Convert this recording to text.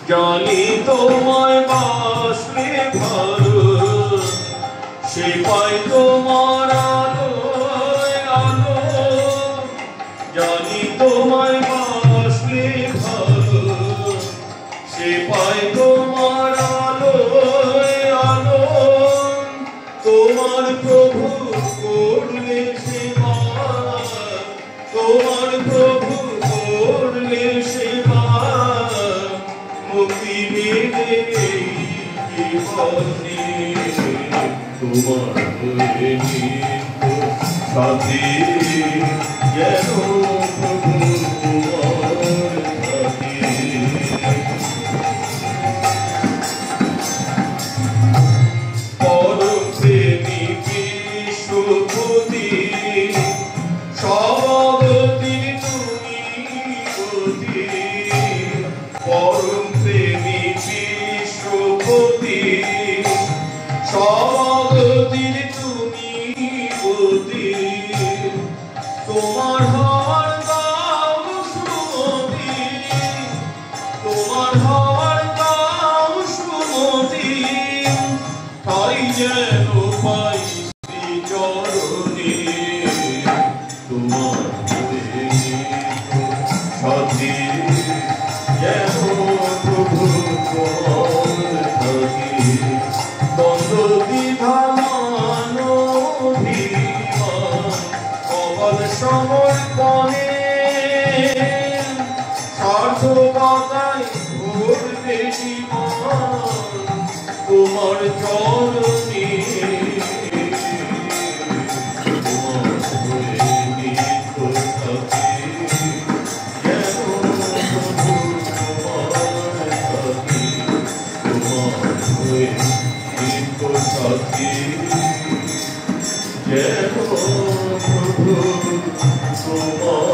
জানি তোমায় বাসলে ভালো, সে পাই তোমার আলোয় আলো। জানি তোমায় বাসলে ভালো, সে পাই তোমার আলোয় আলো। তোমার প্রভু করলে সেবা, তোমার প্রভু করলে সেবা, মুক্তি মিলে জীবনে। তোমার সাথে যেন প্রভু তোমার সাথে। পরম প্রেমী বিশ্বপতি, সভাপতি তুমি গতি। পরম প্রেমী বিশ্বপতি, সভাপতি তুমি গতি। তোমার হওয়ার দাও সুমতি, তোমার হওয়ার দাও সুমতি। তাই যেন পাই চরণে, তোমার সাথে যেন প্রভু থাকি। দ্বন্দ্ব দ্বিধা মান অভিমান, কপাল সমর্পণে সার্থকতায় ভরবে জীবন তোমার চরণে। তোমার হয়ে নিত্য থাকি, যেন প্রভু তোমার থাকি। তোমার হয়ে নিত্য থাকি, যেন প্রভু তোমার